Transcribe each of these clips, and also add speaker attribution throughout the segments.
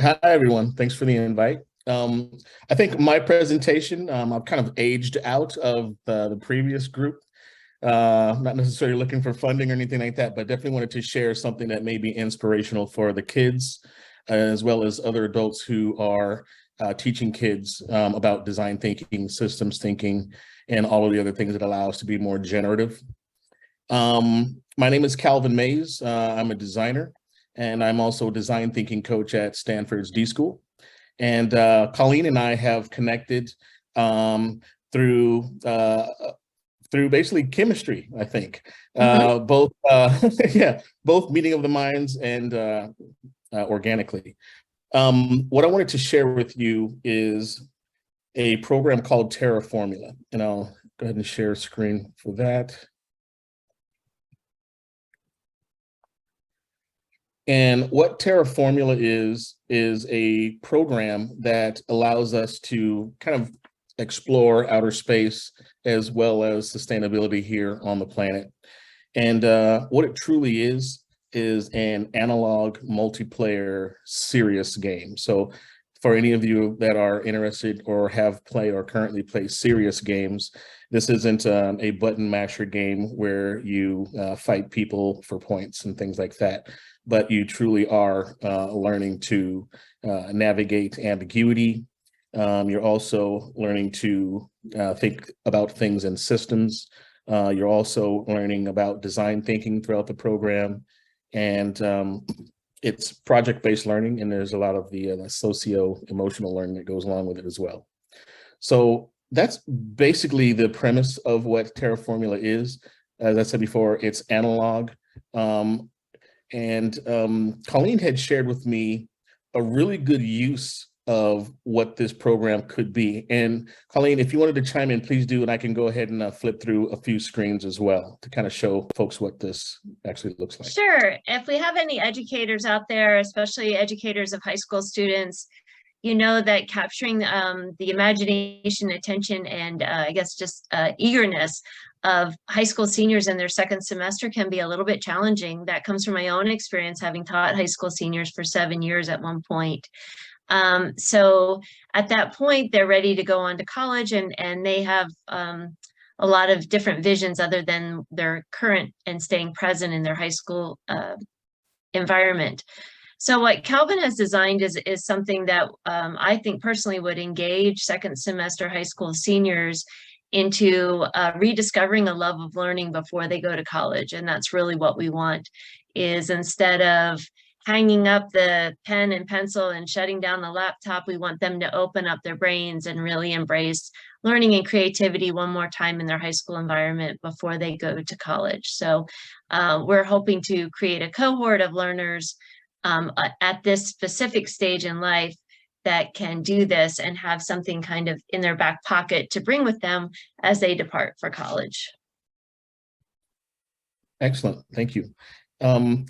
Speaker 1: Hi, everyone. Thanks for the invite. I think my presentation, I've kind of aged out of the previous group, not necessarily looking for funding or anything like that, but definitely wanted to share something that may be inspirational for the kids, as well as other adults who are teaching kids about design thinking, systems thinking, and all of the other things that allow us to be more generative. My name is Calvin Mays. I'm a designer, and I'm also a design thinking coach at Stanford's D.school. And Colleen and I have connected through through basically chemistry, I think. Both yeah, both meeting of the minds and organically. What I wanted to share with you is a program called Terra Formula, and I'll go ahead and share a screen for that. And what Terra Formula is a program that allows us to kind of explore outer space as well as sustainability here on the planet. And what it truly is an analog multiplayer serious game. So for any of you that are interested or have played or currently play serious games, this isn't a button masher game where you fight people for points and things like that, but you truly are learning to navigate ambiguity. You're also learning to think about things in systems. You're also learning about design thinking throughout the program. And it's project-based learning, and there's a lot of the socio-emotional learning that goes along with it as well. So that's basically the premise of what Terra Formula is. As I said before, it's analog. Colleen had shared with me a really good use of what this program could be. And Colleen, if you wanted to chime in, please do, and I can go ahead and flip through a few screens as well to kind of show folks what this actually looks like.
Speaker 2: Sure. If we have any educators out there, especially educators of high school students, you know that capturing the imagination, attention, and I guess just eagerness of high school seniors in their second semester can be a little bit challenging. That comes from my own experience, having taught high school seniors for 7 years at one point. So at that point, they're ready to go on to college, and they have a lot of different visions other than their current and staying present in their high school environment. So what Calvin has designed is something that I think personally would engage second semester high school seniors into rediscovering a love of learning before they go to college. And that's really what we want, is instead of hanging up the pen and pencil and shutting down the laptop, we want them to open up their brains and really embrace learning and creativity one more time in their high school environment before they go to college. So we're hoping to create a cohort of learners at this specific stage in life that can do this and have something kind of in their back pocket to bring with them as they depart for college.
Speaker 1: Excellent, thank you.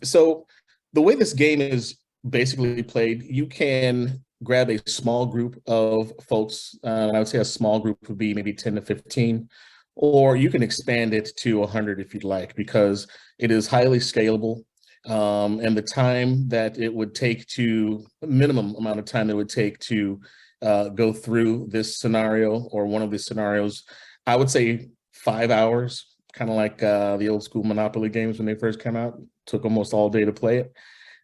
Speaker 1: So the way this game is basically played, you can grab a small group of folks. I would say a small group would be maybe 10 to 15, or you can expand it to 100 if you'd like, because it is highly scalable. And the time that it would take to, minimum amount of time it would take to go through this scenario or one of these scenarios, I would say 5 hours, kind of like the old school Monopoly games when they first came out. Took almost all day to play it.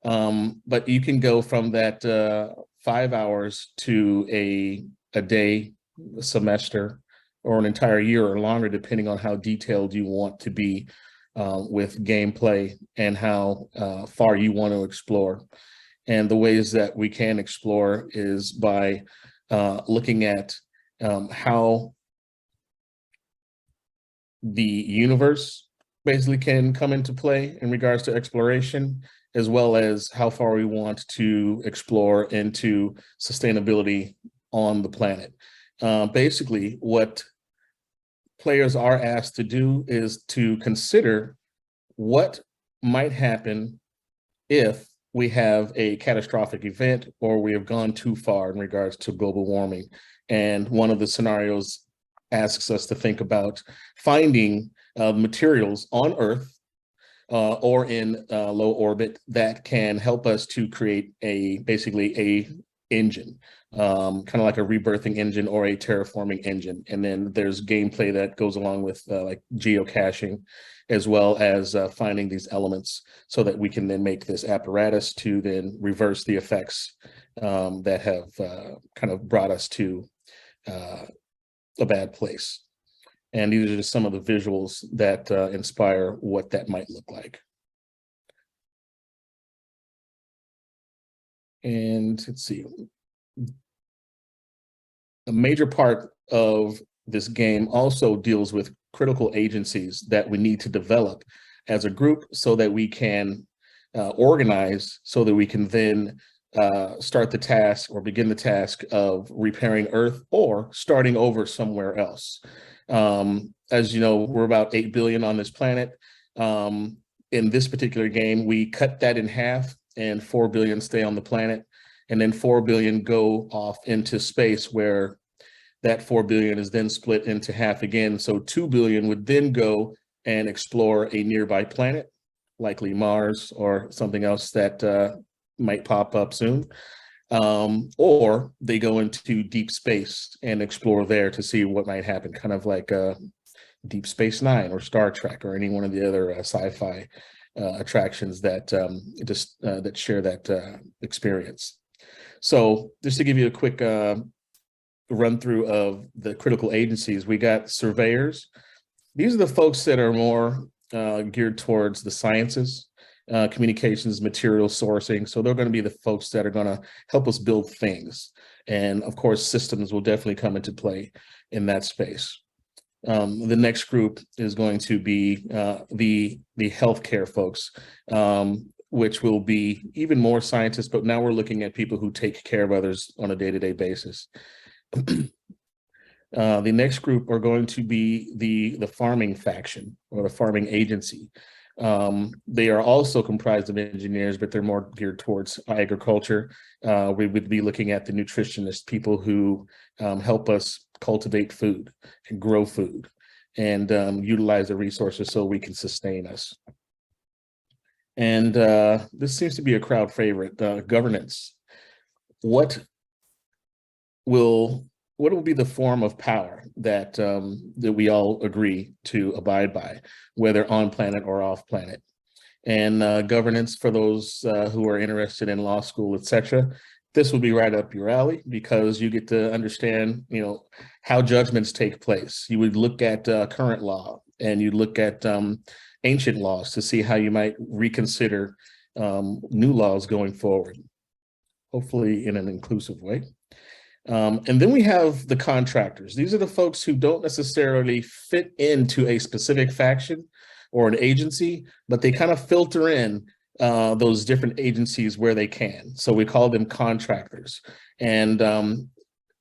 Speaker 1: But you can go from that 5 hours to a day, a semester, or an entire year or longer, depending on how detailed you want to be with gameplay and how far you want to explore. And the ways that we can explore is by looking at how the universe basically can come into play in regards to exploration, as well as how far we want to explore into sustainability on the planet. Basically, what players are asked to do is to consider what might happen if we have a catastrophic event or we have gone too far in regards to global warming. And one of the scenarios asks us to think about finding materials on Earth or in low orbit that can help us to create basically a engine, kind of like a rebirthing engine or a terraforming engine. And then there's gameplay that goes along with like geocaching, as well as finding these elements so that we can then make this apparatus to then reverse the effects that have kind of brought us to a bad place. And these are just some of the visuals that inspire what that might look like. And let's see. A major part of this game also deals with critical agencies that we need to develop as a group so that we can organize, so that we can then start the task or begin the task of repairing Earth or starting over somewhere else. As you know, we're about 8 billion on this planet. In this particular game, we cut that in half and 4 billion stay on the planet. And then 4 billion go off into space, where that 4 billion is then split into half again. So 2 billion would then go and explore a nearby planet, likely Mars or something else that might pop up soon. Or they go into deep space and explore there to see what might happen, kind of like Deep Space Nine or Star Trek or any one of the other sci-fi attractions that that share that experience. So just to give you a quick run through of the critical agencies, we got surveyors. These are the folks that are more geared towards the sciences, communications, material sourcing. So they're going to be the folks that are going to help us build things. And of course, systems will definitely come into play in that space. The next group is going to be the healthcare folks, which will be even more scientists, but now we're looking at people who take care of others on a day-to-day basis. The next group are going to be the farming faction or the farming agency. They are also comprised of engineers, but they're more geared towards agriculture. We would be looking at the nutritionists, people who help us cultivate food and grow food and utilize the resources so we can sustain us. And this seems to be a crowd favorite, governance. What will be the form of power that that we all agree to abide by, whether on planet or off planet? And governance, for those who are interested in law school, etc., this will be right up your alley, because you get to understand, you know, how judgments take place. You would look at current law, and you'd look at ancient laws to see how you might reconsider new laws going forward, hopefully in an inclusive way. And then we have the contractors. These are the folks who don't necessarily fit into a specific faction or an agency, but they kind of filter in those different agencies where they can. So we call them contractors. And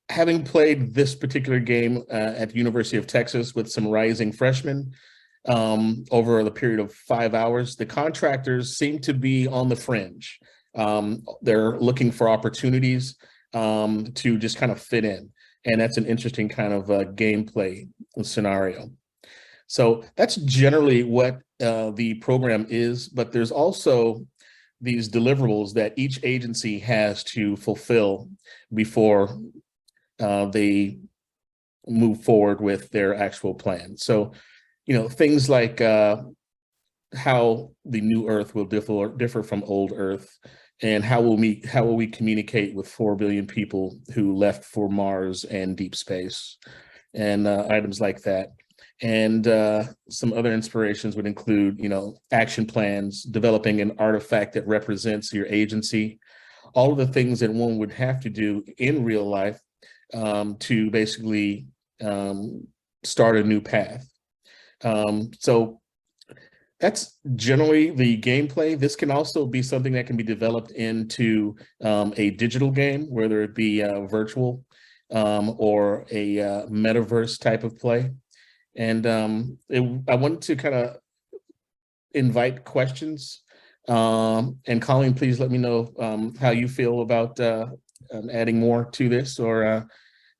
Speaker 1: having played this particular game at the University of Texas with some rising freshmen over the period of 5 hours, the contractors seem to be on the fringe. They're looking for opportunities to just kind of fit in. And that's an interesting kind of gameplay scenario. So that's generally what the program is, but there's also these deliverables that each agency has to fulfill before they move forward with their actual plan. So, you know, things like how the new Earth will differ from old Earth, and how will we communicate with 4 billion people who left for Mars and deep space, and items like that. And some other inspirations would include, you know, action plans, developing an artifact that represents your agency, all of the things that one would have to do in real life to basically start a new path. So that's generally the gameplay. This can also be something that can be developed into a digital game, whether it be virtual or a metaverse type of play. And I wanted to kind of invite questions. And Colleen, please let me know how you feel about adding more to this, or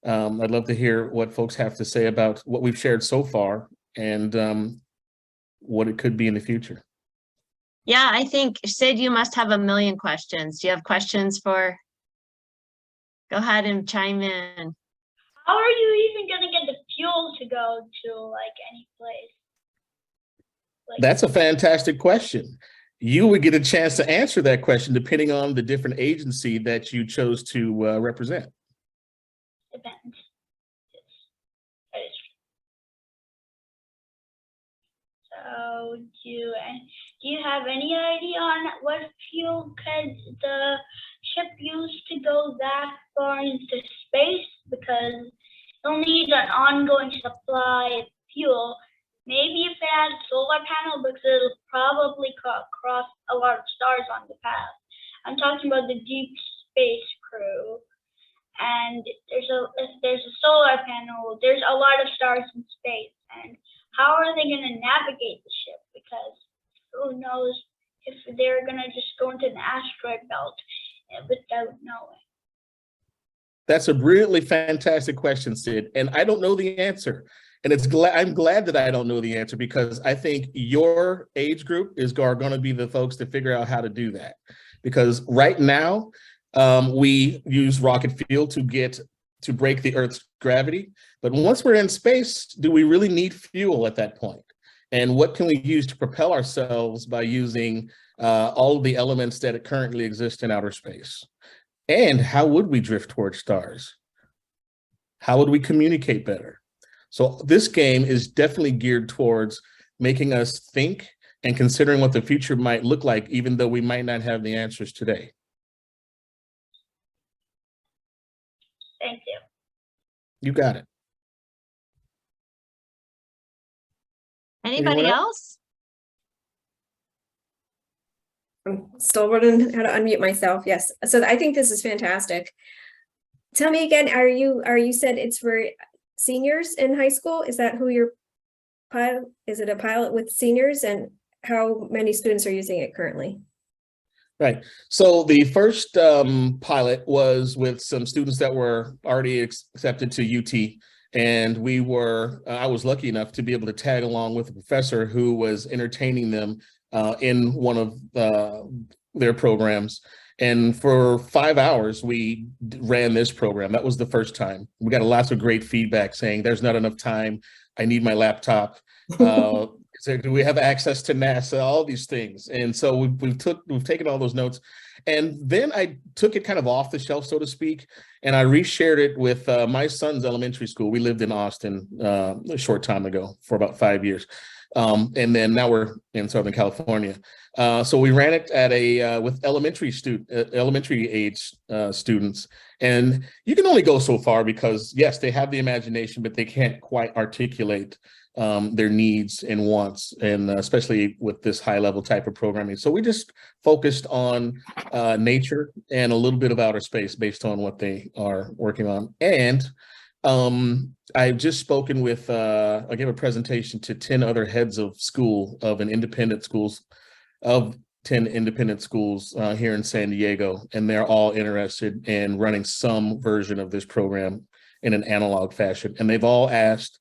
Speaker 1: I'd love to hear what folks have to say about what we've shared so far and what it could be in the future.
Speaker 2: Yeah, I think, Sid, you must have a million questions. Do you have questions for? Go ahead and chime in.
Speaker 3: How are you even gonna get the fuel to go to like any place?
Speaker 1: That's a fantastic question. You would get a chance to answer that question depending on the different agency that you chose to represent.
Speaker 3: Depends. That is true. So do you have any idea on what fuel could the ship use to go that far into space? Because it'll need an ongoing supply of fuel. Maybe if it has solar panel, because it'll probably cross a lot of stars on the path. I'm talking about the deep space crew. And if there's a solar panel, there's a lot of stars in space. And how are they going to navigate the ship? Because who knows if they're going to just go into an asteroid belt without knowing.
Speaker 1: That's a brilliantly fantastic question, Sid. And I don't know the answer. And I'm glad that I don't know the answer, because I think your age group are going to be the folks to figure out how to do that. Because right now, we use rocket fuel to break the Earth's gravity. But once we're in space, do we really need fuel at that point? And what can we use to propel ourselves by using all of the elements that currently exist in outer space? And how would we drift towards stars? How would we communicate better? So this game is definitely geared towards making us think and considering what the future might look like, even though we might not have the answers today.
Speaker 3: Thank you.
Speaker 1: You got it.
Speaker 2: Anybody
Speaker 1: Anyone
Speaker 2: else?
Speaker 4: I'm still learning how to unmute myself. Yes. So I think this is fantastic. Tell me again, you said it's for seniors in high school? Is that who your pilot? Is it a pilot with seniors, and how many students are using it currently?
Speaker 1: Right. So the first pilot was with some students that were already accepted to UT. And I was lucky enough to be able to tag along with a professor who was entertaining them in one of their programs. And for 5 hours, we ran this program. That was the first time. We got lots of great feedback saying, there's not enough time. I need my laptop. Do we have access to NASA? All these things. And so we've taken all those notes. And then I took it kind of off the shelf, so to speak, and I reshared it with my son's elementary school. We lived in Austin a short time ago for about 5 years. And then now we're in Southern California. So we ran it at with elementary age students. And you can only go so far because, yes, they have the imagination, but they can't quite articulate their needs and wants, and especially with this high level type of programming. So we just focused on nature and a little bit of outer space based on what they are working on. And I've just spoken with, I gave a presentation to 10 other heads of school of 10 independent schools here in San Diego, and they're all interested in running some version of this program in an analog fashion. And they've all asked,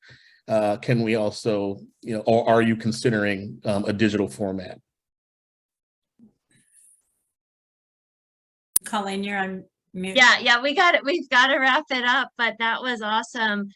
Speaker 1: can we also, or are you considering a digital format?
Speaker 5: Colleen, you're on mute.
Speaker 2: Yeah, we've got to wrap it up, but that was awesome.